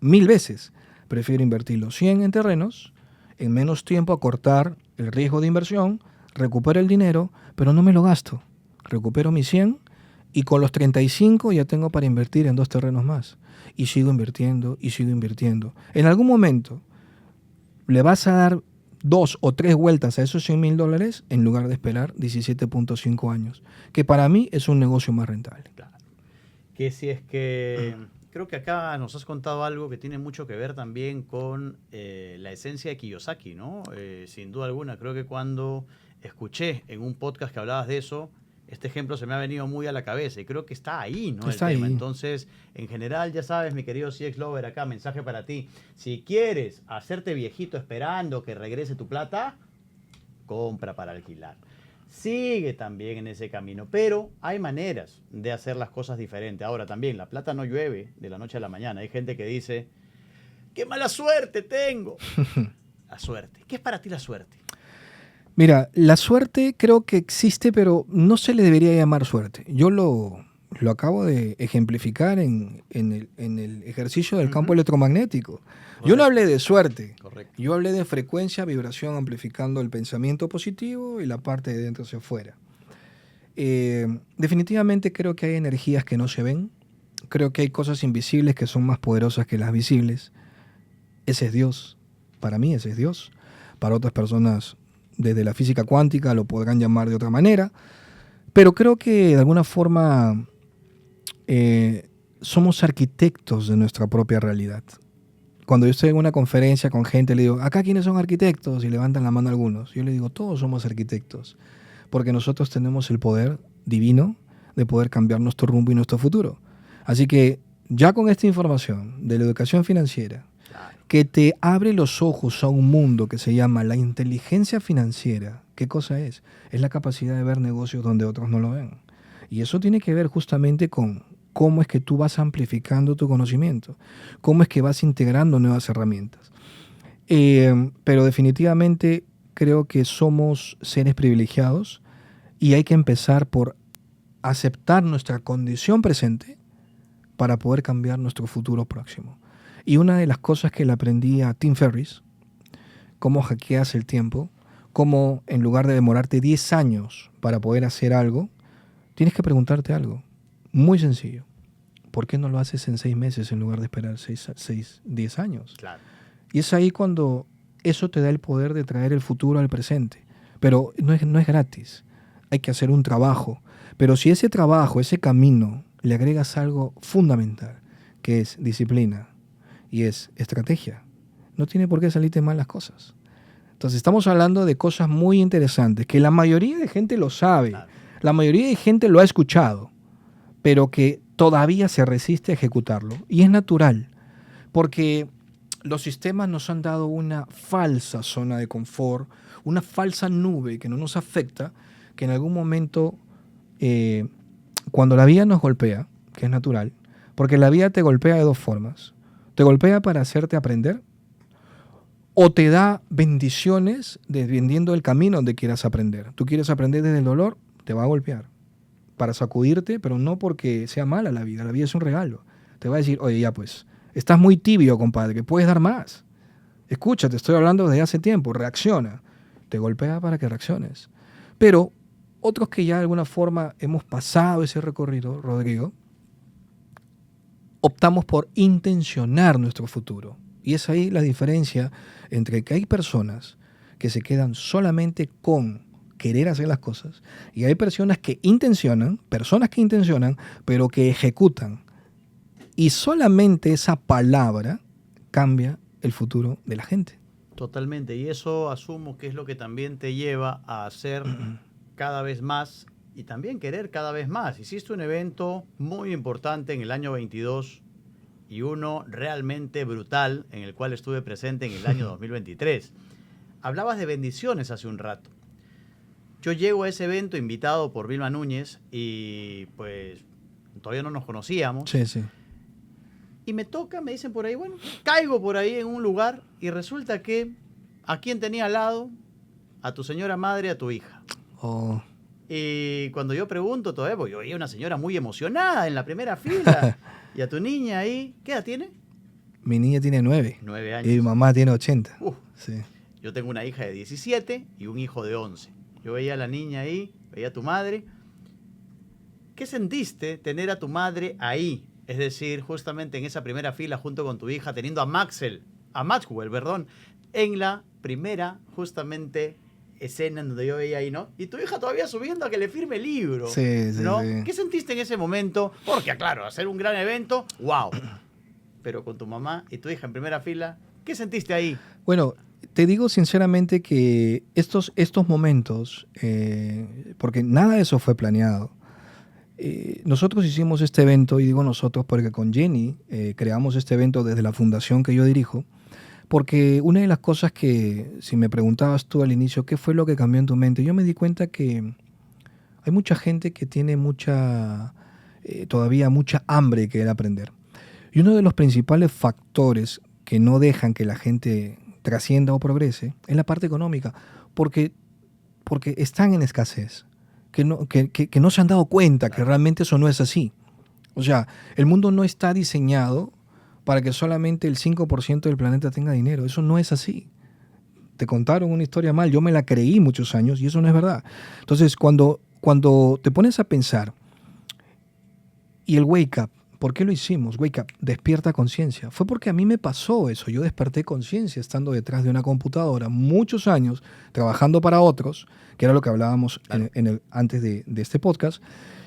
1,000 veces prefiero invertir los 100 en terrenos, en menos tiempo acortar el riesgo de inversión, recupero el dinero, pero no me lo gasto. Recupero mis 100 y con los 35 ya tengo para invertir en 2 terrenos más. Y sigo invirtiendo y sigo invirtiendo. En algún momento le vas a dar 2 o 3 vueltas a esos $100,000 en lugar de esperar 17.5 años, que para mí es un negocio más rentable. Claro. Que si es que creo que acá nos has contado algo que tiene mucho que ver también con la esencia de Kiyosaki, ¿no? Sin duda alguna, creo que cuando escuché en un podcast que hablabas de eso, este ejemplo se me ha venido muy a la cabeza y creo que está ahí, ¿no? Está el tema. ahí. Entonces, en general, ya sabes, mi querido CX Lover, acá mensaje para ti. Si quieres hacerte viejito esperando que regrese tu plata, compra para alquilar. Sigue también en ese camino, pero hay maneras de hacer las cosas diferentes. Ahora también, la plata no llueve de la noche a la mañana. Hay gente que dice, ¡qué mala suerte tengo! La suerte. ¿Qué es para ti la suerte? Mira, la suerte creo que existe, pero no se le debería llamar suerte. Yo lo acabo de ejemplificar en el ejercicio del campo electromagnético. Correcto. Yo no hablé de suerte. Correcto. Yo hablé de frecuencia, vibración, amplificando el pensamiento positivo y la parte de dentro hacia afuera. Definitivamente creo que hay energías que no se ven. Creo que hay cosas invisibles que son más poderosas que las visibles. Ese es Dios. Para mí ese es Dios. Para otras personas, desde la física cuántica, lo podrán llamar de otra manera. Pero creo que de alguna forma somos arquitectos de nuestra propia realidad. Cuando yo estoy en una conferencia con gente, le digo, ¿acá quiénes son arquitectos? Y levantan la mano algunos. Yo le digo, todos somos arquitectos, porque nosotros tenemos el poder divino de poder cambiar nuestro rumbo y nuestro futuro. Así que ya con esta información de la educación financiera, que te abre los ojos a un mundo que se llama la inteligencia financiera, ¿qué cosa es? Es la capacidad de ver negocios donde otros no lo ven. Y eso tiene que ver justamente con cómo es que tú vas amplificando tu conocimiento, cómo es que vas integrando nuevas herramientas. Pero definitivamente creo que somos seres privilegiados y hay que empezar por aceptar nuestra condición presente para poder cambiar nuestro futuro próximo. Y una de las cosas que le aprendí a Tim Ferriss, cómo hackeas el tiempo, cómo en lugar de demorarte 10 años para poder hacer algo, tienes que preguntarte algo muy sencillo. ¿Por qué no lo haces en 6 meses en lugar de esperar 10 años? Claro. Y es ahí cuando eso te da el poder de traer el futuro al presente. Pero no es gratis. Hay que hacer un trabajo. Pero si ese trabajo, ese camino, le agregas algo fundamental, que es disciplina y es estrategia, no tiene por qué salirte mal las cosas. Entonces estamos hablando de cosas muy interesantes, que la mayoría de gente lo sabe, claro. La mayoría de gente lo ha escuchado, pero que todavía se resiste a ejecutarlo. Y es natural, porque los sistemas nos han dado una falsa zona de confort, una falsa nube que no nos afecta, que en algún momento, cuando la vida nos golpea, que es natural, porque la vida te golpea de dos formas. Te golpea para hacerte aprender, o te da bendiciones dependiendo del camino donde quieras aprender. Tú quieres aprender desde el dolor, te va a golpear para sacudirte, pero no porque sea mala la vida es un regalo. Te va a decir, oye, ya pues, estás muy tibio, compadre, puedes dar más. Escucha, te estoy hablando desde hace tiempo, reacciona. Te golpea para que reacciones. Pero otros que ya de alguna forma hemos pasado ese recorrido, Rodrigo, optamos por intencionar nuestro futuro. Y es ahí la diferencia entre que hay personas que se quedan solamente con querer hacer las cosas y hay personas que intencionan, pero que ejecutan. Y solamente esa palabra cambia el futuro de la gente. Totalmente. Y eso asumo que es lo que también te lleva a hacer cada vez más y también querer cada vez más. Hiciste un evento muy importante en el año 22 y uno realmente brutal en el cual estuve presente en el año 2023. Hablabas de bendiciones hace un rato. Yo llego a ese evento invitado por Vilma Núñez y pues todavía no nos conocíamos. Sí, sí. Y me dicen por ahí, bueno, caigo por ahí en un lugar y resulta que ¿a quién tenía al lado? A tu señora madre, a tu hija. Oh. Y cuando yo pregunto todavía, porque yo veía una señora muy emocionada en la primera fila, y a tu niña ahí, ¿qué edad tiene? Mi niña tiene 9. 9 años. Y mi mamá tiene 80. Sí. Yo tengo una hija de 17 y un hijo de 11. Yo veía a la niña ahí, veía a tu madre. ¿Qué sentiste tener a tu madre ahí? Es decir, justamente en esa primera fila junto con tu hija, teniendo a Maxwell, en la primera, justamente, escena en donde yo veía ahí, ¿no? Y tu hija todavía subiendo a que le firme el libro, sí, ¿no? Sí. ¿Qué sentiste en ese momento? Porque, claro, hacer un gran evento, ¡wow! Pero con tu mamá y tu hija en primera fila, ¿qué sentiste ahí? Bueno, te digo sinceramente que estos momentos, porque nada de eso fue planeado. Nosotros hicimos este evento, y digo nosotros porque con Jenny creamos este evento desde la fundación que yo dirijo, porque una de las cosas que, si me preguntabas tú al inicio, ¿qué fue lo que cambió en tu mente? Yo me di cuenta que hay mucha gente que tiene todavía mucha hambre de querer aprender. Y uno de los principales factores que no dejan que la gente trascienda o progrese es la parte económica, porque están en escasez. Que no se han dado cuenta que realmente eso no es así. O sea, el mundo no está diseñado para que solamente el 5% del planeta tenga dinero. Eso no es así. Te contaron una historia mal, yo me la creí muchos años y eso no es verdad. Entonces, cuando te pones a pensar y el wake up, ¿por qué lo hicimos? Wake up, despierta conciencia. Fue porque a mí me pasó eso. Yo desperté conciencia estando detrás de una computadora muchos años, trabajando para otros, que era lo que hablábamos Claro. antes de este podcast,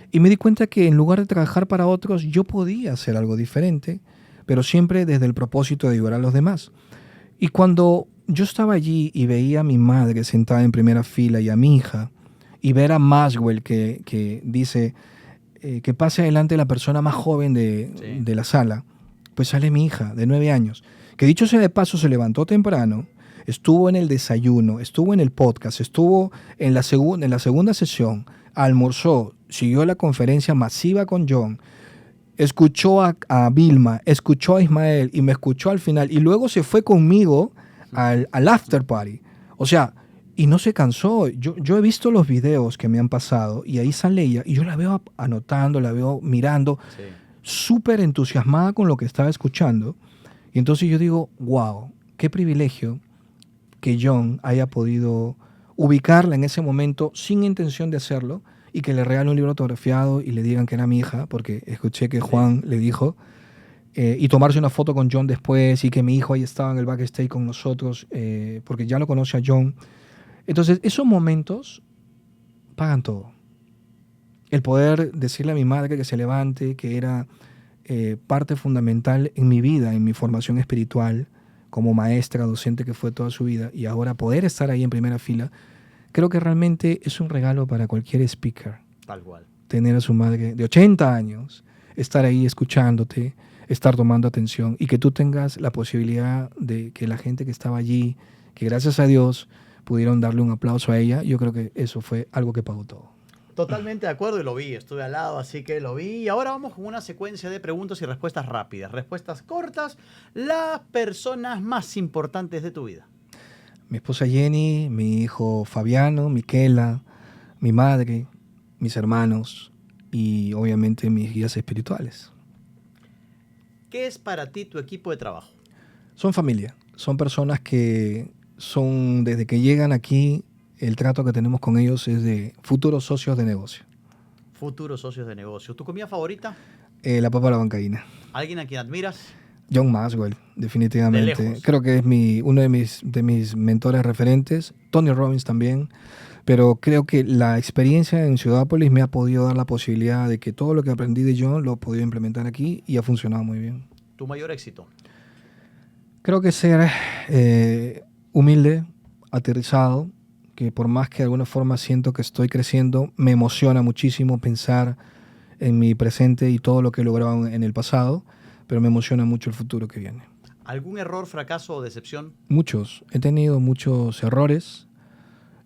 y me di cuenta que en lugar de trabajar para otros, yo podía hacer algo diferente, pero siempre desde el propósito de ayudar a los demás. Y cuando yo estaba allí y veía a mi madre sentada en primera fila y a mi hija, y ver a Maxwell que dice que pase adelante la persona más joven Sí. de la sala, pues sale mi hija de 9 años, que dicho sea de paso se levantó temprano, estuvo en el desayuno, estuvo en el podcast, estuvo en la segunda sesión, almorzó, siguió la conferencia masiva con John, escuchó a Vilma, escuchó a Ismael y me escuchó al final y luego se fue conmigo al after party. O sea, y no se cansó. Yo he visto los videos que me han pasado y ahí sale ella y yo la veo anotando, la veo mirando, Sí. súper entusiasmada con lo que estaba escuchando. Y entonces yo digo, wow, qué privilegio que John haya podido ubicarla en ese momento sin intención de hacerlo y que le regale un libro autografiado y le digan que era mi hija, porque escuché que Juan le dijo, y tomarse una foto con John después y que mi hijo ahí estaba en el backstage con nosotros, porque ya lo conoce a John. Entonces, esos momentos pagan todo. El poder decirle a mi madre que se levante, que era parte fundamental en mi vida, en mi formación espiritual, como maestra, docente que fue toda su vida, y ahora poder estar ahí en primera fila, creo que realmente es un regalo para cualquier speaker. Tal cual. Tener a su madre de 80 años, estar ahí escuchándote, estar tomando atención y que tú tengas la posibilidad de que la gente que estaba allí, que gracias a Dios pudieron darle un aplauso a ella, yo creo que eso fue algo que pagó todo. Totalmente de acuerdo y lo vi, estuve al lado, así que lo vi. Y ahora vamos con una secuencia de preguntas y respuestas rápidas, respuestas cortas. Las personas más importantes de tu vida. Mi esposa Jenny, mi hijo Fabiano, Miquela, mi madre, mis hermanos y obviamente mis guías espirituales. ¿Qué es para ti tu equipo de trabajo? Son familia, son personas que son, desde que llegan aquí, el trato que tenemos con ellos es de futuros socios de negocio. Futuros socios de negocio. ¿Tu comida favorita? La papa a la bancaína. ¿Alguien a quien admiras? John Maxwell, definitivamente. De lejos. Creo que es uno de mis mentores referentes. Tony Robbins también. Pero creo que la experiencia en Ciudadápolis me ha podido dar la posibilidad de que todo lo que aprendí de John lo he podido implementar aquí y ha funcionado muy bien. ¿Tu mayor éxito? Creo que ser humilde, aterrizado, que por más que de alguna forma siento que estoy creciendo, me emociona muchísimo pensar en mi presente y todo lo que he logrado en el pasado, pero me emociona mucho el futuro que viene. ¿Algún error, fracaso o decepción? Muchos. He tenido muchos errores.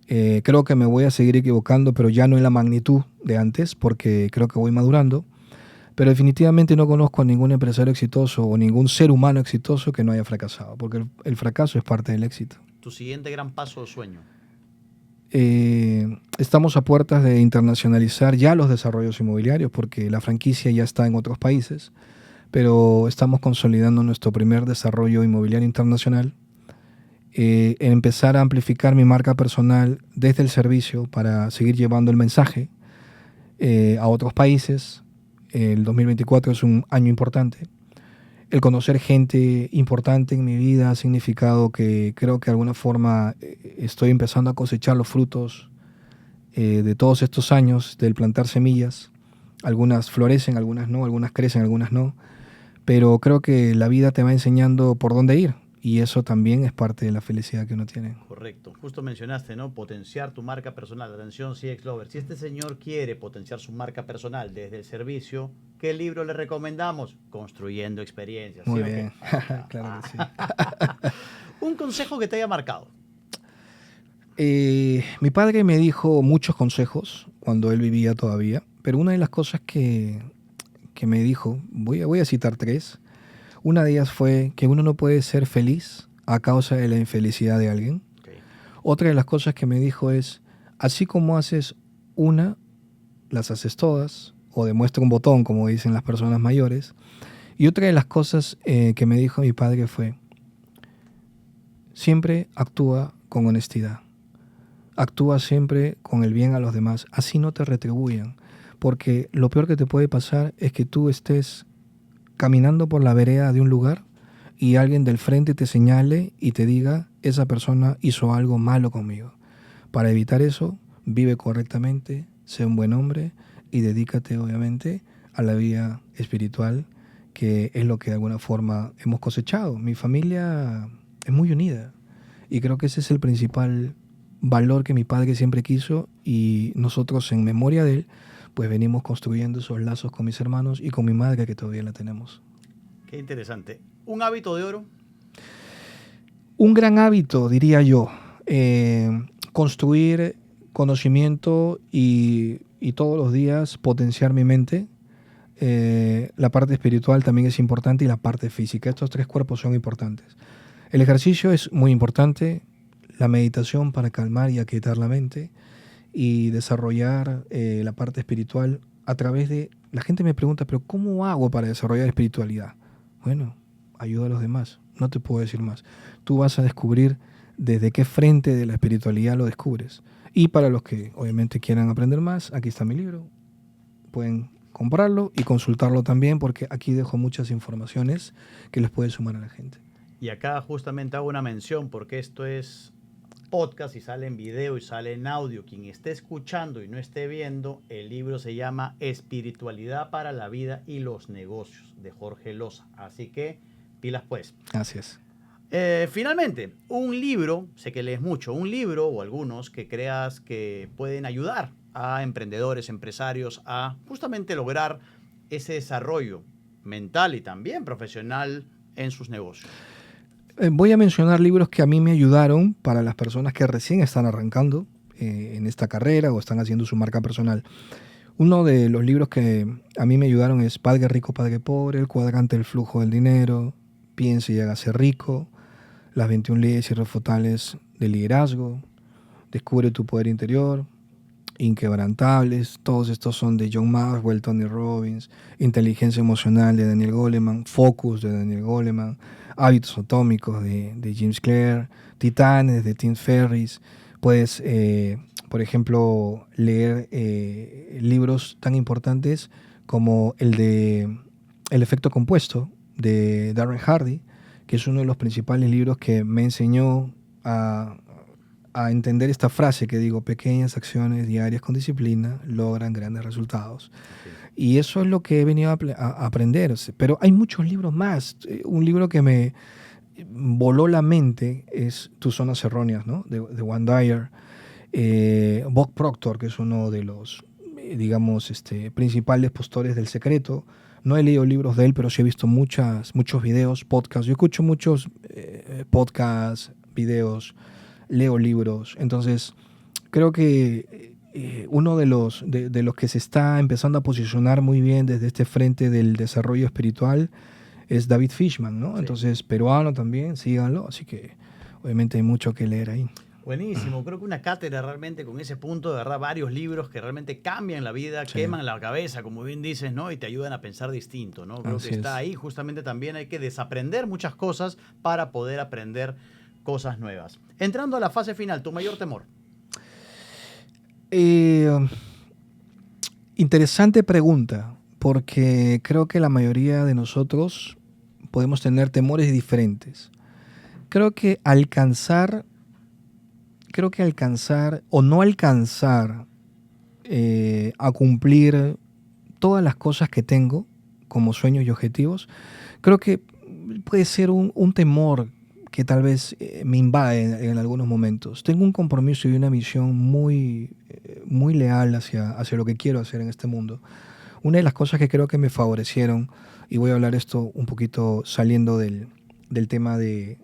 Creo que me voy a seguir equivocando, pero ya no en la magnitud de antes, porque creo que voy madurando. Pero definitivamente no conozco a ningún empresario exitoso o ningún ser humano exitoso que no haya fracasado, porque el fracaso es parte del éxito. ¿Tu siguiente gran paso o sueño? Estamos a puertas de internacionalizar ya los desarrollos inmobiliarios, porque la franquicia ya está en otros países, pero estamos consolidando nuestro primer desarrollo inmobiliario internacional. Empezar a amplificar mi marca personal desde el servicio para seguir llevando el mensaje a otros países. El 2024 es un año importante. El conocer gente importante en mi vida ha significado que creo que de alguna forma estoy empezando a cosechar los frutos de todos estos años del plantar semillas. Algunas florecen, algunas no, algunas crecen, algunas no. Pero creo que la vida te va enseñando por dónde ir. Y eso también es parte de la felicidad que uno tiene. Correcto. Justo mencionaste, ¿no? Potenciar tu marca personal. Atención, CX Lover. Si este señor quiere potenciar su marca personal desde el servicio, ¿qué libro le recomendamos? Construyendo experiencias. Muy ¿Sí o bien. qué? Claro que sí. Un consejo que te haya marcado. Mi padre me dijo muchos consejos cuando él vivía todavía, pero una de las cosas que me dijo, voy a citar 3. Una de ellas fue que uno no puede ser feliz a causa de la infelicidad de alguien. Okay. Otra de las cosas que me dijo es, así como haces una, las haces todas, o demuestra un botón, como dicen las personas mayores. Y otra de las cosas que me dijo mi padre fue, siempre actúa con honestidad. Actúa siempre con el bien a los demás, así no te retribuyan. Porque lo peor que te puede pasar es que tú estés caminando por la vereda de un lugar y alguien del frente te señale y te diga, esa persona hizo algo malo conmigo. Para evitar eso, vive correctamente, sé un buen hombre y dedícate obviamente a la vida espiritual, que es lo que de alguna forma hemos cosechado. Mi familia es muy unida y creo que ese es el principal valor que mi padre siempre quiso, y nosotros en memoria de él pues venimos construyendo esos lazos con mis hermanos y con mi madre, que todavía la tenemos. Qué interesante. ¿Un hábito de oro? Un gran hábito, diría yo, construir conocimiento y todos los días potenciar mi mente. La parte espiritual también es importante y la parte física. Estos tres cuerpos son importantes. El ejercicio es muy importante, la meditación para calmar y aquietar la mente, y desarrollar la parte espiritual a través de... La gente me pregunta, pero ¿cómo hago para desarrollar espiritualidad? Bueno, ayuda a los demás, no te puedo decir más. Tú vas a descubrir desde qué frente de la espiritualidad lo descubres. Y para los que obviamente quieran aprender más, aquí está mi libro. Pueden comprarlo y consultarlo también, porque aquí dejo muchas informaciones que les puede sumar a la gente. Y acá justamente hago una mención, porque esto es podcast y sale en video y sale en audio. Quien esté escuchando y no esté viendo, el libro se llama Espiritualidad para la Vida y los Negocios, de Jorge Loza. Así que pilas pues. Gracias. Finalmente, un libro, sé que lees mucho, un libro o algunos que creas que pueden ayudar a emprendedores, empresarios a justamente lograr ese desarrollo mental y también profesional en sus negocios. Voy a mencionar libros que a mí me ayudaron para las personas que recién están arrancando en esta carrera o están haciendo su marca personal. Uno de los libros que a mí me ayudaron es Padre Rico, Padre Pobre, El Cuadrante del Flujo del Dinero, Piense y Hágase Rico, Las 21 Leyes Irrefutables del Liderazgo, Descubre tu Poder Interior, Inquebrantables. Todos estos son de John Maxwell, Tony Robbins. Inteligencia Emocional de Daniel Goleman, Focus de Daniel Goleman, Hábitos Atómicos de James Clear, Titanes de Tim Ferriss. Puedes, por ejemplo, leer libros tan importantes como el de El Efecto Compuesto de Darren Hardy, que es uno de los principales libros que me enseñó a entender esta frase que digo: pequeñas acciones diarias con disciplina logran grandes resultados. Sí. Y eso es lo que he venido a aprender. Pero hay muchos libros más. Un libro que me voló la mente es Tus Zonas Erróneas, ¿no? de Wayne Dyer. Bob Proctor, que es uno de los, digamos, principales postores del secreto. No he leído libros de él, pero sí he visto muchos videos, podcasts. Yo escucho muchos podcasts, videos, leo libros. Entonces, creo que uno de los que se está empezando a posicionar muy bien desde este frente del desarrollo espiritual es David Fishman, ¿no? Sí. Entonces, peruano también, síganlo. Así que, obviamente, hay mucho que leer ahí. Buenísimo, creo que una cátedra realmente con ese punto, de verdad, varios libros que realmente cambian la vida, sí, queman la cabeza, como bien dices, ¿no? Y te ayudan a pensar distinto, ¿no? Creo que está ahí, justamente también hay que desaprender muchas cosas para poder aprender cosas nuevas. Entrando a la fase final, ¿tu mayor temor? Interesante pregunta, porque creo que la mayoría de nosotros podemos tener temores diferentes. Creo que alcanzar o no alcanzar a cumplir todas las cosas que tengo como sueños y objetivos, creo que puede ser un temor que tal vez me invade en algunos momentos. Tengo un compromiso y una misión muy leal hacia lo que quiero hacer en este mundo. Una de las cosas que creo que me favorecieron, y voy a hablar esto un poquito saliendo del tema de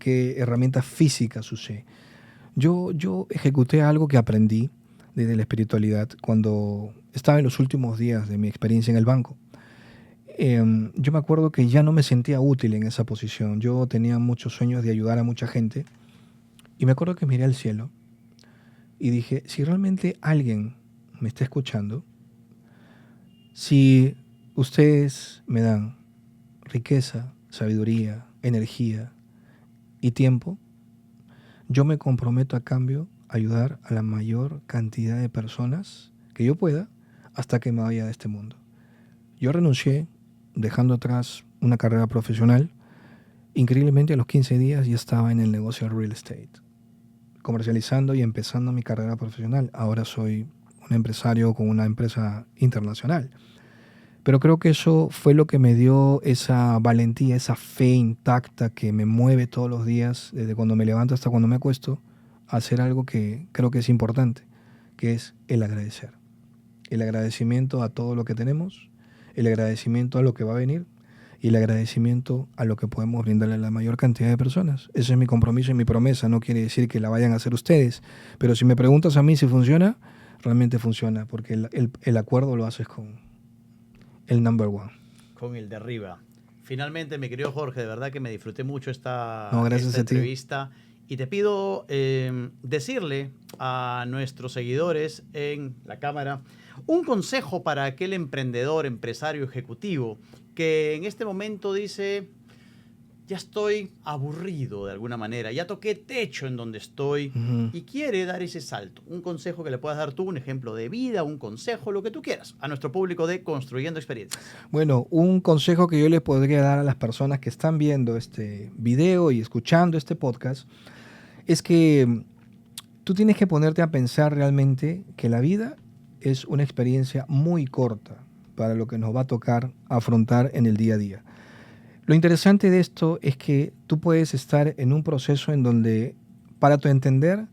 qué herramientas físicas usé. Yo ejecuté algo que aprendí desde la espiritualidad cuando estaba en los últimos días de mi experiencia en el banco. Yo me acuerdo que ya no me sentía útil en esa posición. Yo tenía muchos sueños de ayudar a mucha gente. Y me acuerdo que miré al cielo y dije, si realmente alguien me está escuchando, si ustedes me dan riqueza, sabiduría, energía y tiempo, yo me comprometo a cambio a ayudar a la mayor cantidad de personas que yo pueda hasta que me vaya de este mundo. Yo renuncié dejando atrás una carrera profesional, increíblemente a los 15 días ya estaba en el negocio del real estate, comercializando y empezando mi carrera profesional. Ahora soy un empresario con una empresa internacional. Pero creo que eso fue lo que me dio esa valentía, esa fe intacta que me mueve todos los días, desde cuando me levanto hasta cuando me acuesto, a hacer algo que creo que es importante, que es el agradecer. El agradecimiento a todo lo que tenemos, el agradecimiento a lo que va a venir y el agradecimiento a lo que podemos brindarle a la mayor cantidad de personas. Ese es mi compromiso y mi promesa. No quiere decir que la vayan a hacer ustedes, pero si me preguntas a mí si funciona, realmente funciona, porque el acuerdo lo haces con el number one. Con el de arriba. Finalmente, mi querido Jorge, de verdad que me disfruté mucho esta Gracias a ti. entrevista. Y te pido decirle a nuestros seguidores en la cámara un consejo para aquel emprendedor, empresario, ejecutivo que en este momento dice, ya estoy aburrido de alguna manera, ya toqué techo en donde estoy y quiere dar ese salto. Un consejo que le puedas dar tú, un ejemplo de vida, un consejo, lo que tú quieras, a nuestro público de Construyendo Experiencias. Bueno, un consejo que yo le podría dar a las personas que están viendo este video y escuchando este podcast es que tú tienes que ponerte a pensar realmente que la vida es una experiencia muy corta para lo que nos va a tocar afrontar en el día a día. Lo interesante de esto es que tú puedes estar en un proceso en donde, para tu entender,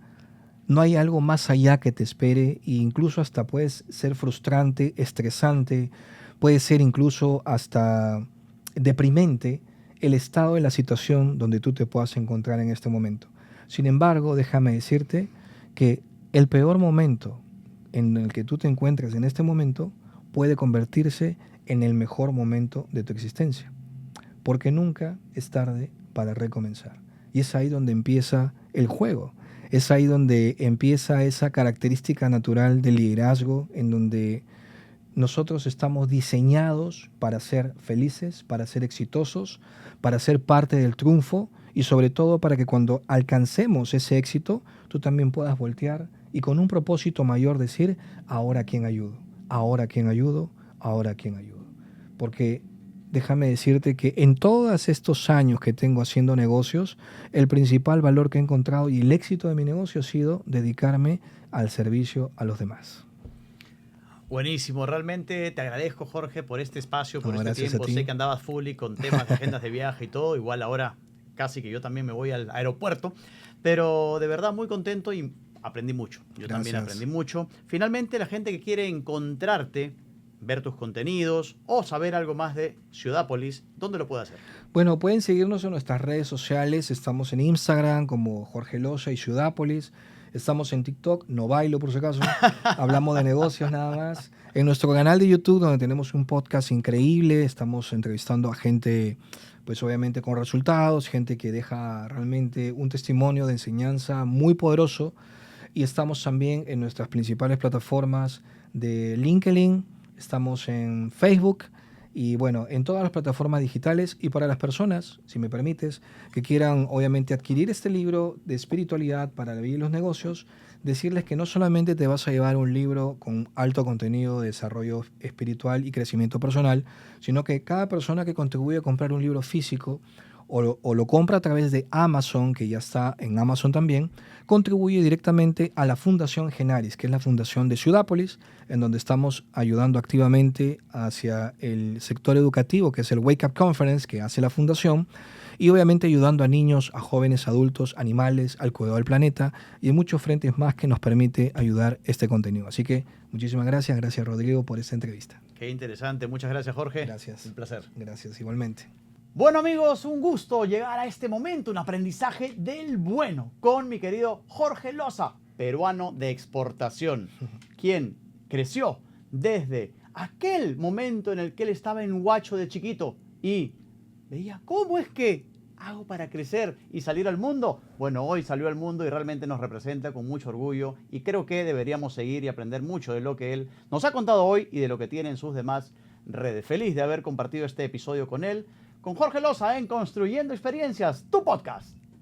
no hay algo más allá que te espere e incluso hasta puede ser frustrante, estresante, puede ser incluso hasta deprimente el estado de la situación donde tú te puedas encontrar en este momento. Sin embargo, déjame decirte que el peor momento en el que tú te encuentres en este momento puede convertirse en el mejor momento de tu existencia, porque nunca es tarde para recomenzar. Y es ahí donde empieza el juego, es ahí donde empieza esa característica natural del liderazgo, en donde nosotros estamos diseñados para ser felices, para ser exitosos, para ser parte del triunfo y sobre todo para que cuando alcancemos ese éxito, tú también puedas voltear y con un propósito mayor decir, ahora a quién ayudo, ahora a quién ayudo, ahora a quién ayudo. Porque déjame decirte que en todos estos años que tengo haciendo negocios, el principal valor que he encontrado y el éxito de mi negocio ha sido dedicarme al servicio a los demás. Buenísimo, realmente te agradezco, Jorge, por este espacio, por este Gracias tiempo. a ti. Sé que andabas full y con temas de agendas de viaje y todo, igual ahora casi que yo también me voy al aeropuerto, pero de verdad muy contento y aprendí mucho. Yo también aprendí mucho. Finalmente, la gente que quiere encontrarte, ver tus contenidos o saber algo más de Ciudápolis, ¿dónde lo puede hacer? Bueno, pueden seguirnos en nuestras redes sociales. Estamos en Instagram como Jorge Loza y Ciudápolis. Estamos en TikTok, no bailo por si acaso. Hablamos de negocios nada más. En nuestro canal de YouTube, donde tenemos un podcast increíble, estamos entrevistando a gente, pues obviamente con resultados, gente que deja realmente un testimonio de enseñanza muy poderoso. Y estamos también en nuestras principales plataformas de LinkedIn, estamos en Facebook y bueno, en todas las plataformas digitales. Y para las personas, si me permites, que quieran obviamente adquirir este libro de espiritualidad para vivir los negocios, decirles que no solamente te vas a llevar un libro con alto contenido de desarrollo espiritual y crecimiento personal, sino que cada persona que contribuye a comprar un libro físico o lo compra a través de Amazon, que ya está en Amazon también, contribuye directamente a la Fundación Genaris, que es la fundación de Ciudápolis, en donde estamos ayudando activamente hacia el sector educativo, que es el Wake Up Conference que hace la fundación, y obviamente ayudando a niños, a jóvenes, adultos, animales, al cuidado del planeta y en muchos frentes más que nos permite ayudar este contenido. Así que muchísimas gracias, gracias Rodrigo por esta entrevista. Qué interesante, muchas gracias, Jorge. Gracias. Un placer. Gracias, igualmente. Bueno amigos, un gusto llegar a este momento, un aprendizaje del bueno con mi querido Jorge Loza, peruano de exportación, quien creció desde aquel momento en el que él estaba en Huacho de chiquito y veía cómo es que hago para crecer y salir al mundo. Bueno, hoy salió al mundo y realmente nos representa con mucho orgullo y creo que deberíamos seguir y aprender mucho de lo que él nos ha contado hoy y de lo que tiene en sus demás redes. Feliz de haber compartido este episodio con él. Con Jorge Loza en Construyendo Experiencias, tu podcast.